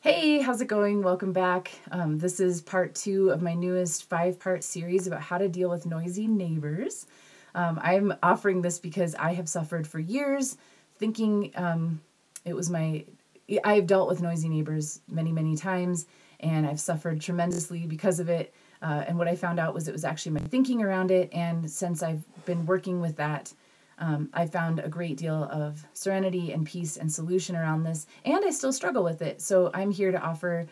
Hey, how's it going? Welcome back. This is part 2 of my newest 5-part series about how to deal with noisy neighbors. I'm offering this because I have suffered for years thinking I've dealt with noisy neighbors many, many times, and I've suffered tremendously because of it. And what I found out was it was actually my thinking around it. And since I've been working with that, I found a great deal of serenity and peace and solution around this, and I still struggle with it. So I'm here to offer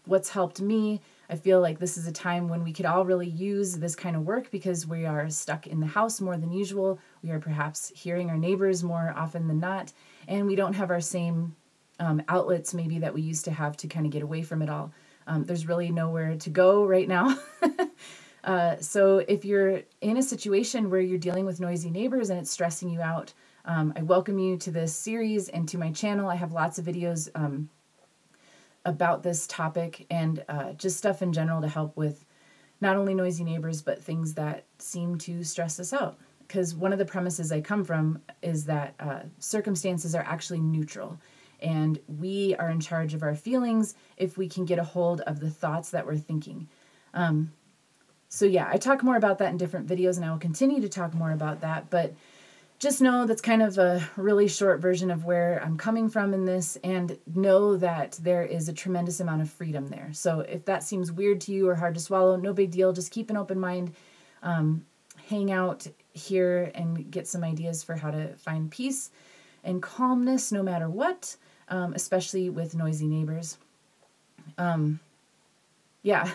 what's helped me. I feel like this is a time when we could all really use this kind of work because we are stuck in the house more than usual. We are perhaps hearing our neighbors more often than not, and we don't have our same outlets maybe that we used to have to kind of get away from it all. There's really nowhere to go right now. So if you're in a situation where you're dealing with noisy neighbors and it's stressing you out, I welcome you to this series and to my channel. I have lots of videos about this topic and just stuff in general to help with not only noisy neighbors, but things that seem to stress us out. Because one of the premises I come from is that circumstances are actually neutral. And we are in charge of our feelings if we can get a hold of the thoughts that we're thinking. So yeah, I talk more about that in different videos, and I will continue to talk more about that, but just know that's kind of a really short version of where I'm coming from in this, and know that there is a tremendous amount of freedom there. So if that seems weird to you or hard to swallow, no big deal. Just keep an open mind, hang out here and get some ideas for how to find peace and calmness no matter what, especially with noisy neighbors. Yeah,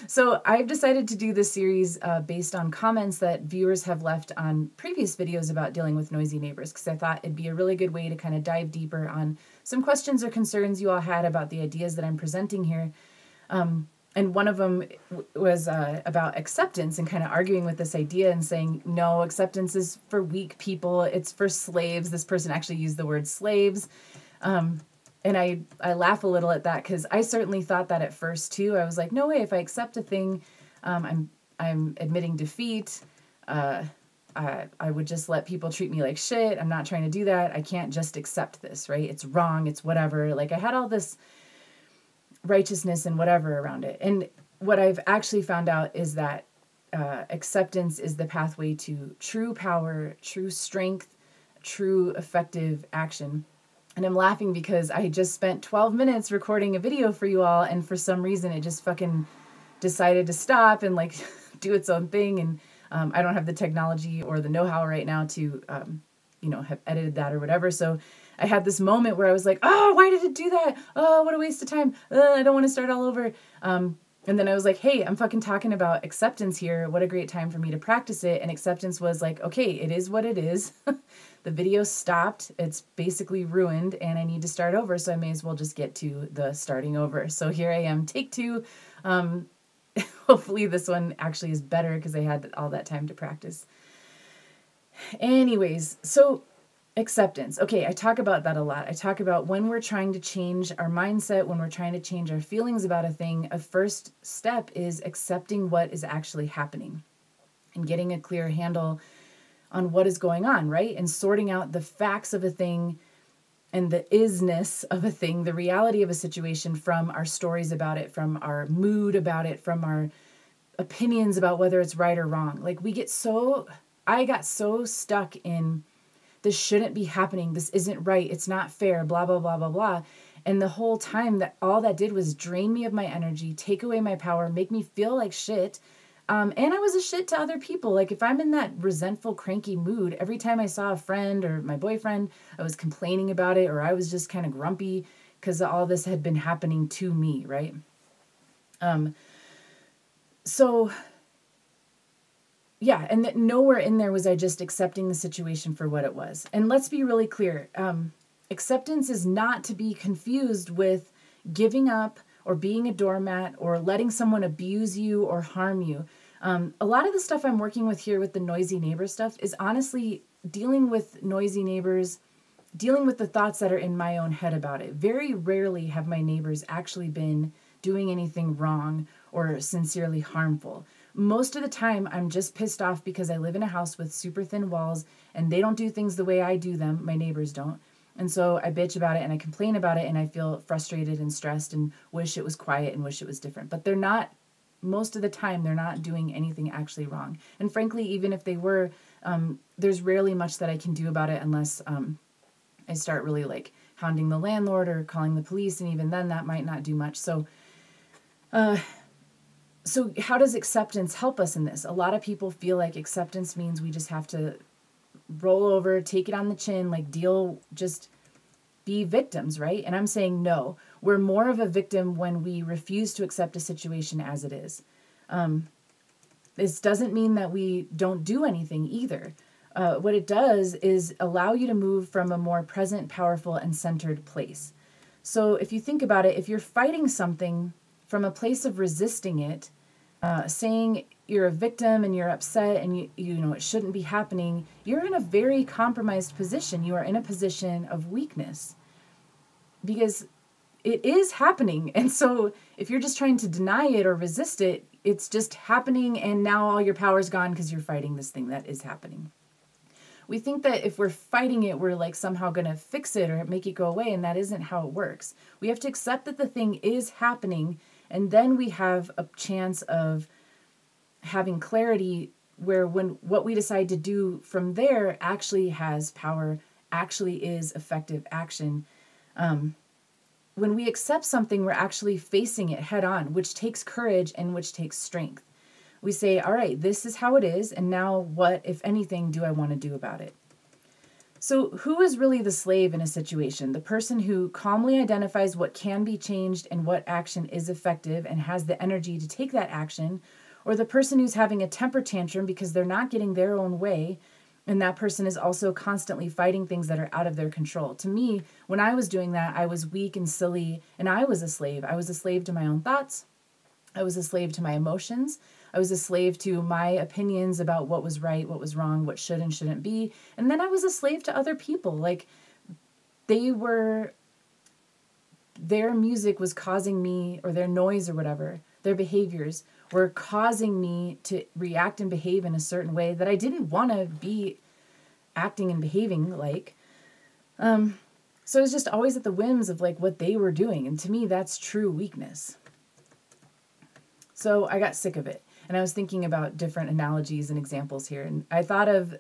so I've decided to do this series based on comments that viewers have left on previous videos about dealing with noisy neighbors, because I thought it'd be a really good way to kind of dive deeper on some questions or concerns you all had about the ideas that I'm presenting here. And one of them was about acceptance and kind of arguing with this idea and saying, no, acceptance is for weak people. It's for slaves. This person actually used the word slaves. And I laugh a little at that because I certainly thought that at first too. I was like, no way, if I accept a thing, I'm admitting defeat. I would just let people treat me like shit. I'm not trying to do that. I can't just accept this, right? It's wrong. It's whatever. Like I had all this righteousness and whatever around it. And what I've actually found out is that acceptance is the pathway to true power, true strength, true effective action. And I'm laughing because I just spent 12 minutes recording a video for you all, and for some reason it just fucking decided to stop and like do its own thing. And I don't have the technology or the know-how right now to, have edited that or whatever. So I had this moment where I was like, oh, why did it do that? Oh, what a waste of time. I don't want to start all over. And then I was like, hey, I'm fucking talking about acceptance here. What a great time for me to practice it. And acceptance was like, okay, it is what it is. The video stopped. It's basically ruined and I need to start over. So I may as well just get to the starting over. So here I am, take 2. Hopefully this one actually is better because I had all that time to practice. Anyways, so acceptance. Okay, I talk about that a lot. I talk about when we're trying to change our mindset, when we're trying to change our feelings about a thing, a first step is accepting what is actually happening and getting a clear handle on what is going on, right? And sorting out the facts of a thing and the isness of a thing, the reality of a situation from our stories about it, from our mood about it, from our opinions about whether it's right or wrong. Like I got so stuck in this shouldn't be happening. This isn't right. It's not fair, blah, blah, blah, blah, blah. And the whole time that all that did was drain me of my energy, take away my power, make me feel like shit. And I was a shit to other people. Like if I'm in that resentful, cranky mood, every time I saw a friend or my boyfriend, I was complaining about it, or I was just kind of grumpy because all this had been happening to me, right? So yeah, and nowhere in there was I just accepting the situation for what it was. And let's be really clear. Acceptance is not to be confused with giving up or being a doormat or letting someone abuse you or harm you. A lot of the stuff I'm working with here with the noisy neighbor stuff is honestly dealing with noisy neighbors, dealing with the thoughts that are in my own head about it. Very rarely have my neighbors actually been doing anything wrong or sincerely harmful. Most of the time, I'm just pissed off because I live in a house with super thin walls and they don't do things the way I do them. My neighbors don't. And so I bitch about it and I complain about it and I feel frustrated and stressed and wish it was quiet and wish it was different. But they're not, most of the time, they're not doing anything actually wrong. And frankly, even if they were, there's rarely much that I can do about it unless I start really like hounding the landlord or calling the police. And even then that might not do much. So how does acceptance help us in this? A lot of people feel like acceptance means we just have to roll over, take it on the chin, like just be victims, right? And I'm saying no. We're more of a victim when we refuse to accept a situation as it is. This doesn't mean that we don't do anything either. What it does is allow you to move from a more present, powerful, and centered place. So if you think about it, if you're fighting something from a place of resisting it, saying you're a victim and you're upset and you know it shouldn't be happening, you're in a very compromised position. You are in a position of weakness because it is happening. And so if you're just trying to deny it or resist it, it's just happening and now all your power's gone because you're fighting this thing that is happening. We think that if we're fighting it, we're like somehow going to fix it or make it go away, and that isn't how it works. We have to accept that the thing is happening, and then we have a chance of having clarity where when what we decide to do from there actually has power, actually is effective action. When we accept something, we're actually facing it head on, which takes courage and which takes strength. We say, all right, this is how it is, and now what, if anything, do I want to do about it? So who is really the slave in a situation? The person who calmly identifies what can be changed and what action is effective and has the energy to take that action, or the person who's having a temper tantrum because they're not getting their own way, and that person is also constantly fighting things that are out of their control. To me, when I was doing that, I was weak and silly, and I was a slave. I was a slave to my own thoughts. I was a slave to my emotions. I was a slave to my opinions about what was right, what was wrong, what should and shouldn't be. And then I was a slave to other people. Like their music was causing me, or their noise or whatever, their behaviors were causing me to react and behave in a certain way that I didn't want to be acting and behaving like. So it was just always at the whims of like what they were doing. And to me, that's true weakness. So I got sick of it. And I was thinking about different analogies and examples here. And I thought of,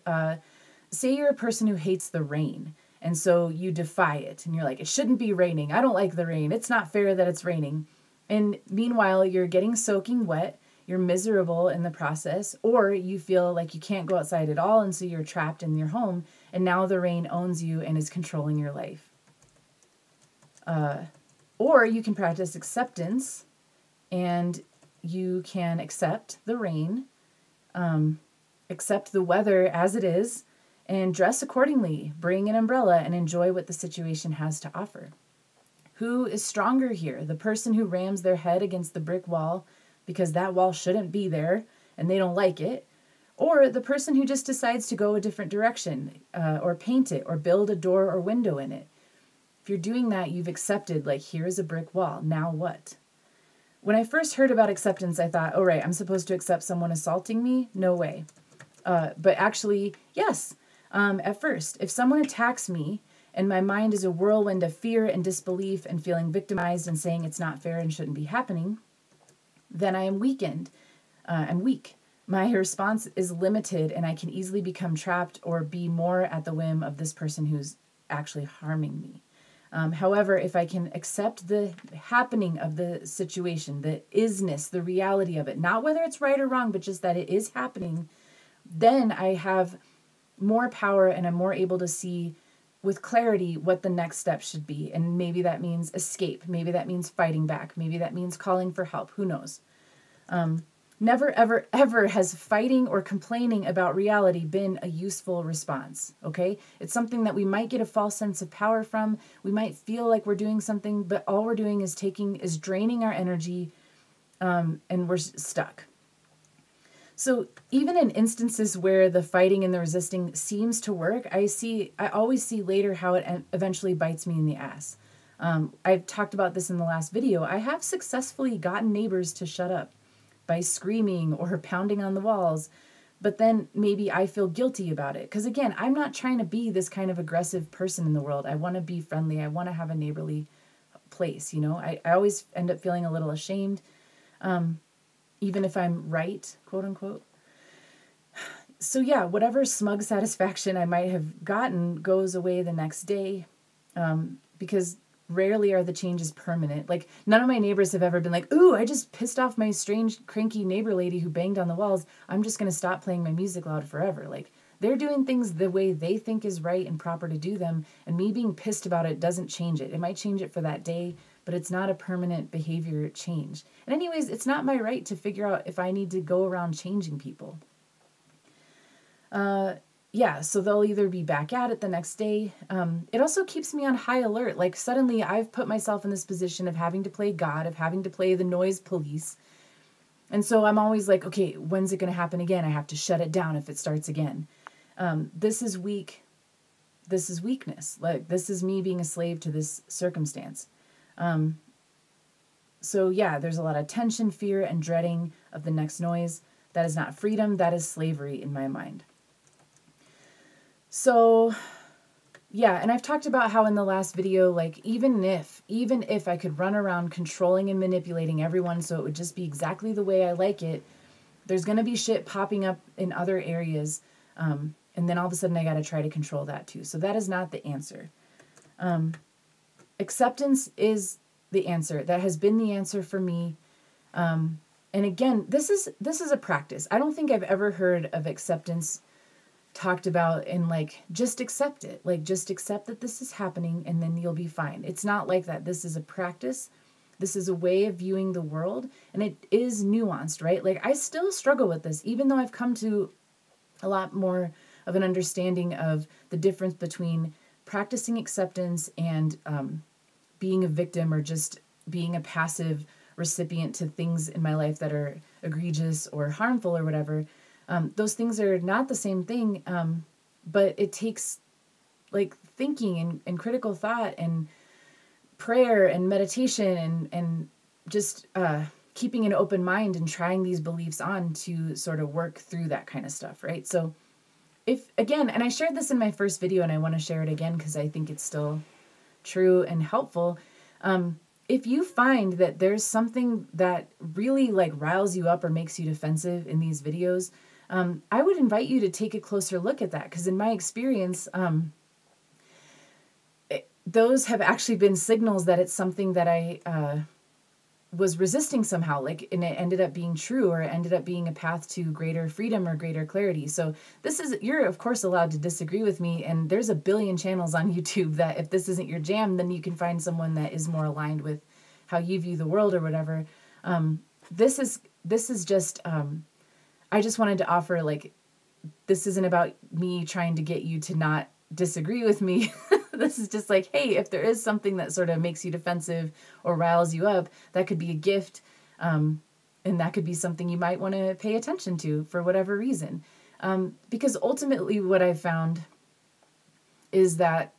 say you're a person who hates the rain. And so you defy it. And you're like, it shouldn't be raining. I don't like the rain. It's not fair that it's raining. And meanwhile, you're getting soaking wet. You're miserable in the process. Or you feel like you can't go outside at all. And so you're trapped in your home. And now the rain owns you and is controlling your life. Or you can practice acceptance and you can accept the rain, accept the weather as it is, and dress accordingly. Bring an umbrella and enjoy what the situation has to offer. Who is stronger here? The person who rams their head against the brick wall because that wall shouldn't be there and they don't like it, or the person who just decides to go a different direction, or paint it or build a door or window in it? If you're doing that, you've accepted, like, here's a brick wall. Now what? When I first heard about acceptance, I thought, oh, right, I'm supposed to accept someone assaulting me? No way. But actually, yes. At first, if someone attacks me and my mind is a whirlwind of fear and disbelief and feeling victimized and saying it's not fair and shouldn't be happening, then I am weakened. I'm weak. My response is limited and I can easily become trapped or be more at the whim of this person who's actually harming me. However, if I can accept the happening of the situation, the isness, the reality of it, not whether it's right or wrong, but just that it is happening, then I have more power and I'm more able to see with clarity what the next step should be. And maybe that means escape. Maybe that means fighting back. Maybe that means calling for help. Who knows? Never, ever, ever has fighting or complaining about reality been a useful response, okay? It's something that we might get a false sense of power from. We might feel like we're doing something, but all we're doing is draining our energy, and we're stuck. So even in instances where the fighting and the resisting seems to work, I always see later how it eventually bites me in the ass. I've talked about this in the last video. I have successfully gotten neighbors to shut up by screaming or pounding on the walls. but then maybe I feel guilty about it. Because again, I'm not trying to be this kind of aggressive person in the world. I want to be friendly. I want to have a neighborly place, you know. I always end up feeling a little ashamed, even if I'm right, quote unquote. So yeah, whatever smug satisfaction I might have gotten goes away the next day, because rarely are the changes permanent. Like, none of my neighbors have ever been like, ooh, I just pissed off my strange, cranky neighbor lady who banged on the walls. I'm just going to stop playing my music loud forever. Like, they're doing things the way they think is right and proper to do them, and me being pissed about it doesn't change it. It might change it for that day, but it's not a permanent behavior change. And anyways, it's not my right to figure out if I need to go around changing people. Yeah, so they'll either be back at it the next day. It also keeps me on high alert. Like, suddenly I've put myself in this position of having to play God, of having to play the noise police. And so I'm always like, okay, when's it going to happen again? I have to shut it down if it starts again. This is weak. This is weakness. Like, this is me being a slave to this circumstance. So yeah, there's a lot of tension, fear, and dreading of the next noise. That is not freedom. That is slavery in my mind. So yeah, and I've talked about how in the last video, like, even if I could run around controlling and manipulating everyone so it would just be exactly the way I like it, there's going to be shit popping up in other areas. And then all of a sudden I got to try to control that too. So that is not the answer. Acceptance is the answer. That has been the answer for me. And again, this is a practice. I don't think I've ever heard of acceptance talked about in like, just accept it. Like, just accept that this is happening and then you'll be fine. It's not like that. This is a practice. This is a way of viewing the world, and it is nuanced, right? Like, I still struggle with this, even though I've come to a lot more of an understanding of the difference between practicing acceptance and being a victim or just being a passive recipient to things in my life that are egregious or harmful or whatever. Those things are not the same thing, but it takes like thinking and critical thought and prayer and meditation and just keeping an open mind and trying these beliefs on to sort of work through that kind of stuff, right? So if, again, and I shared this in my first video and I want to share it again because I think it's still true and helpful. If you find that there's something that really like riles you up or makes you defensive in these videos, I would invite you to take a closer look at that, because in my experience, those have actually been signals that it's something that I was resisting somehow, like, and it ended up being true, or it ended up being a path to greater freedom or greater clarity. So you're of course allowed to disagree with me, and there's a billion channels on YouTube that if this isn't your jam, then you can find someone that is more aligned with how you view the world or whatever. This is just, I just wanted to offer, like, this isn't about me trying to get you to not disagree with me. This is just like, hey, if there is something that sort of makes you defensive or riles you up, that could be a gift. And that could be something you might want to pay attention to for whatever reason. Because ultimately what I've found is that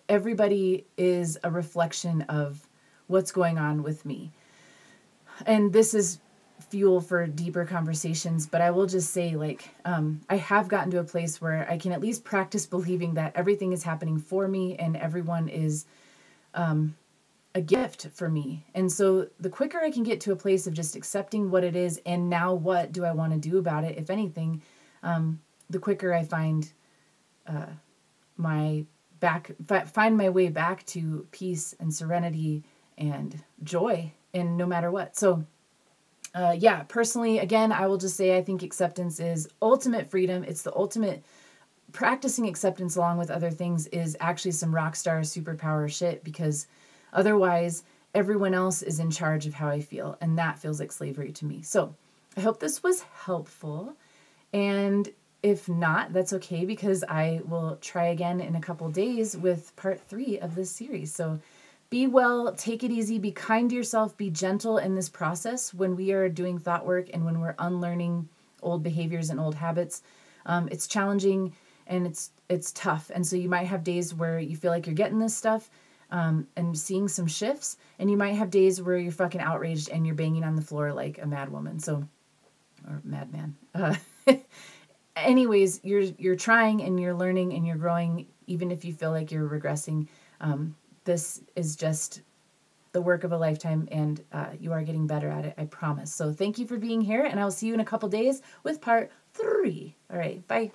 everybody is a reflection of what's going on with me. And this is fuel for deeper conversations, but I will just say, like, I have gotten to a place where I can at least practice believing that everything is happening for me and everyone is a gift for me. And so the quicker I can get to a place of just accepting what it is and now what do I want to do about it, if anything, the quicker I find my way back to peace and serenity and joy, and no matter what. So yeah, personally, again, I will just say I think acceptance is ultimate freedom. It's the ultimate. Practicing acceptance along with other things is actually some rock star superpower shit, because otherwise everyone else is in charge of how I feel, and that feels like slavery to me. So I hope this was helpful, and if not, that's okay, because I will try again in a couple days with part 3 of this series. So be well, take it easy, be kind to yourself, be gentle in this process when we are doing thought work and when we're unlearning old behaviors and old habits. It's challenging and it's tough. And so you might have days where you feel like you're getting this stuff and seeing some shifts, and you might have days where you're fucking outraged and you're banging on the floor like a mad woman. So, or madman. anyways, you're trying and you're learning and you're growing, even if you feel like you're regressing. This is just the work of a lifetime, and you are getting better at it, I promise. So thank you for being here, and I will see you in a couple days with part 3. All right, bye.